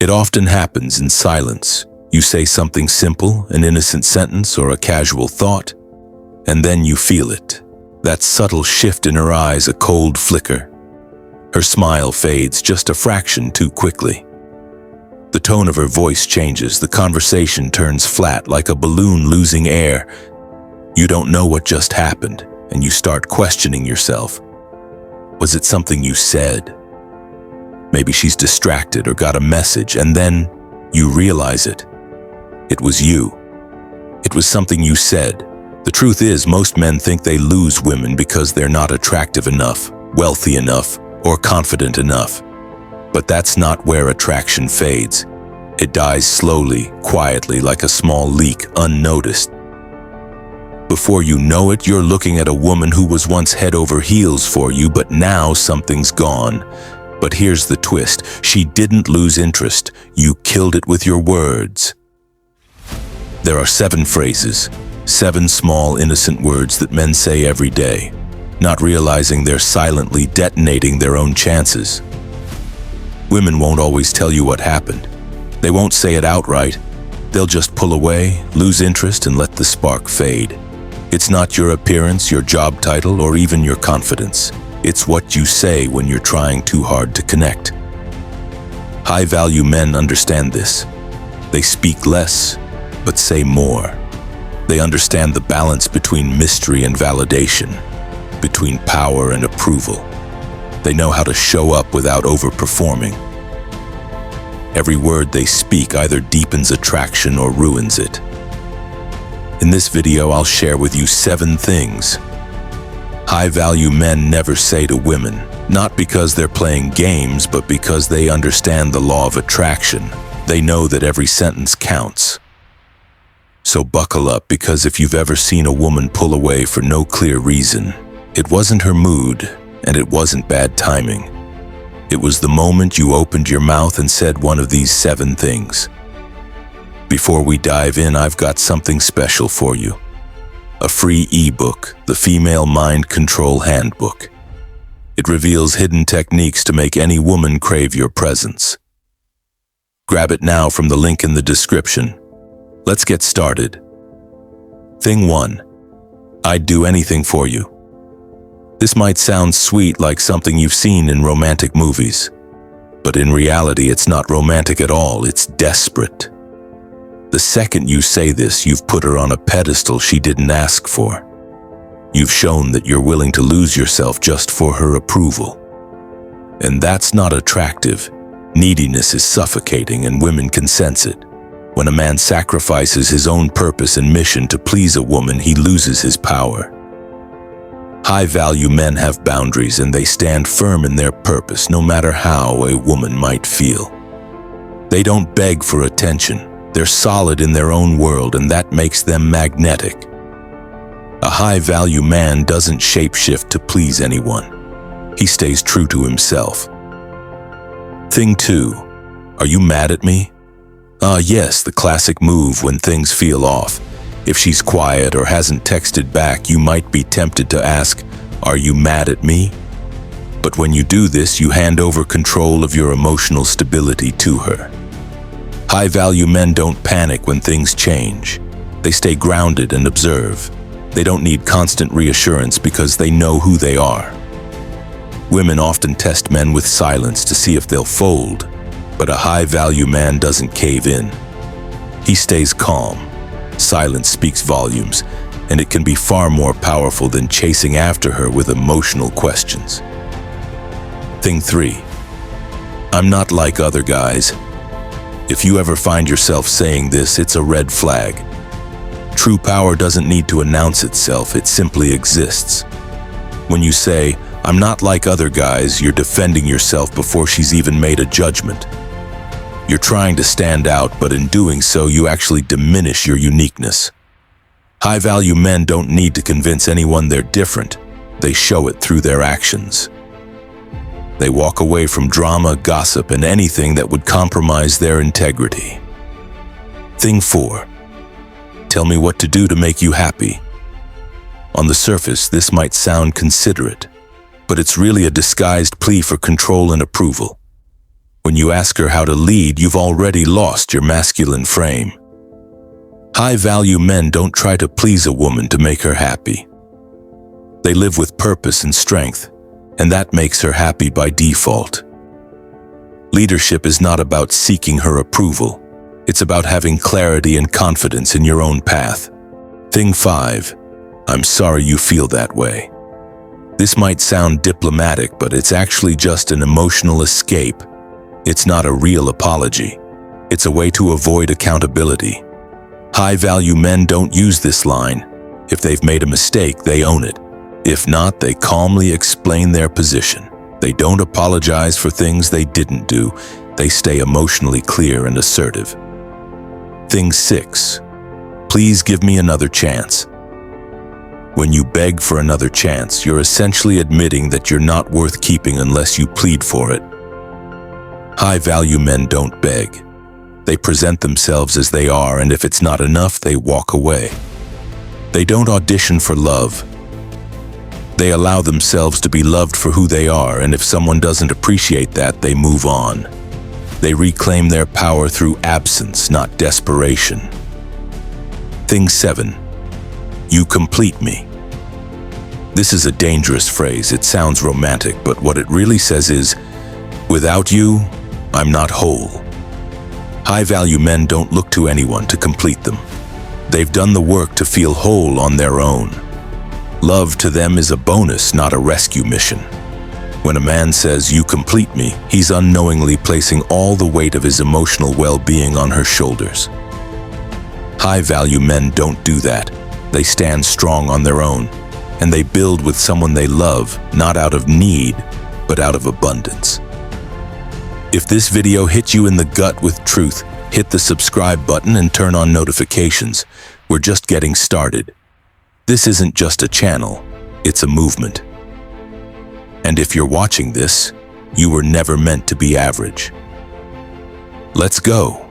It often happens in silence. You say something simple, an innocent sentence or a casual thought, and then you feel it. That subtle shift in her eyes, a cold flicker. Her smile fades just a fraction too quickly. The tone of her voice changes, the conversation turns flat like a balloon losing air. You don't know what just happened, and you start questioning yourself. Was it something you said? Maybe she's distracted or got a message, and then you realize it. It was you. It was something you said. The truth is, most men think they lose women because they're not attractive enough, wealthy enough, or confident enough. But that's not where attraction fades. It dies slowly, quietly, like a small leak, unnoticed. Before you know it, you're looking at a woman who was once head over heels for you, but now something's gone. But here's the twist. She didn't lose interest. You killed it with your words. There are 7 phrases, 7 small, innocent words that men say every day, not realizing they're silently detonating their own chances. Women won't always tell you what happened. They won't say it outright. They'll just pull away, lose interest, and let the spark fade. It's not your appearance, your job title, or even your confidence. It's what you say when you're trying too hard to connect. High-value men understand this. They speak less, but say more. They understand the balance between mystery and validation, between power and approval. They know how to show up without overperforming. Every word they speak either deepens attraction or ruins it. In this video, I'll share with you 7 things high-value men never say to women, not because they're playing games, but because they understand the law of attraction. They know that every sentence counts. So buckle up, because if you've ever seen a woman pull away for no clear reason, it wasn't her mood, and it wasn't bad timing. It was the moment you opened your mouth and said one of these 7 things. Before we dive in, I've got something special for you. A free ebook, the Female Mind Control Handbook. It reveals hidden techniques to make any woman crave your presence. Grab it now from the link in the description. Let's get started. Thing 1. I'd do anything for you. This might sound sweet, like something you've seen in romantic movies. But in reality, it's not romantic at all, it's desperate. The second you say this, you've put her on a pedestal she didn't ask for. You've shown that you're willing to lose yourself just for her approval. And that's not attractive. Neediness is suffocating, and women can sense it. When a man sacrifices his own purpose and mission to please a woman, he loses his power. High-value men have boundaries, and they stand firm in their purpose, no matter how a woman might feel. They don't beg for attention. They're solid in their own world, and that makes them magnetic. A high-value man doesn't shapeshift to please anyone. He stays true to himself. Thing 2. Are you mad at me? Yes, the classic move when things feel off. If she's quiet or hasn't texted back, you might be tempted to ask, "Are you mad at me?" But when you do this, you hand over control of your emotional stability to her. High-value men don't panic when things change. They stay grounded and observe. They don't need constant reassurance because they know who they are. Women often test men with silence to see if they'll fold, but a high-value man doesn't cave in. He stays calm. Silence speaks volumes, and it can be far more powerful than chasing after her with emotional questions. Thing 3. I'm not like other guys. If you ever find yourself saying this, it's a red flag. True power doesn't need to announce itself, it simply exists. When you say, "I'm not like other guys," you're defending yourself before she's even made a judgment. You're trying to stand out, but in doing so, you actually diminish your uniqueness. High-value men don't need to convince anyone they're different. They show it through their actions. They walk away from drama, gossip, and anything that would compromise their integrity. Thing 4. Tell me what to do to make you happy. On the surface, this might sound considerate, but it's really a disguised plea for control and approval. When you ask her how to lead, you've already lost your masculine frame. High-value men don't try to please a woman to make her happy. They live with purpose and strength, and that makes her happy by default. Leadership is not about seeking her approval. It's about having clarity and confidence in your own path. Thing 5. I'm sorry you feel that way. This might sound diplomatic, but it's actually just an emotional escape. It's not a real apology. It's a way to avoid accountability. High-value men don't use this line. If they've made a mistake, they own it. If not, they calmly explain their position. They don't apologize for things they didn't do. They stay emotionally clear and assertive. Thing 6. Please give me another chance. When you beg for another chance, you're essentially admitting that you're not worth keeping unless you plead for it. High-value men don't beg. They present themselves as they are, and if it's not enough, they walk away. They don't audition for love. They allow themselves to be loved for who they are, and if someone doesn't appreciate that, they move on. They reclaim their power through absence, not desperation. Thing 7. You complete me. This is a dangerous phrase. It sounds romantic, but what it really says is, without you, I'm not whole. High-value men don't look to anyone to complete them. They've done the work to feel whole on their own. Love to them is a bonus, not a rescue mission. When a man says, you complete me, he's unknowingly placing all the weight of his emotional well-being on her shoulders. High-value men don't do that. They stand strong on their own, and they build with someone they love, not out of need, but out of abundance. If this video hit you in the gut with truth, hit the subscribe button and turn on notifications. We're just getting started. This isn't just a channel, it's a movement. And if you're watching this, you were never meant to be average. Let's go.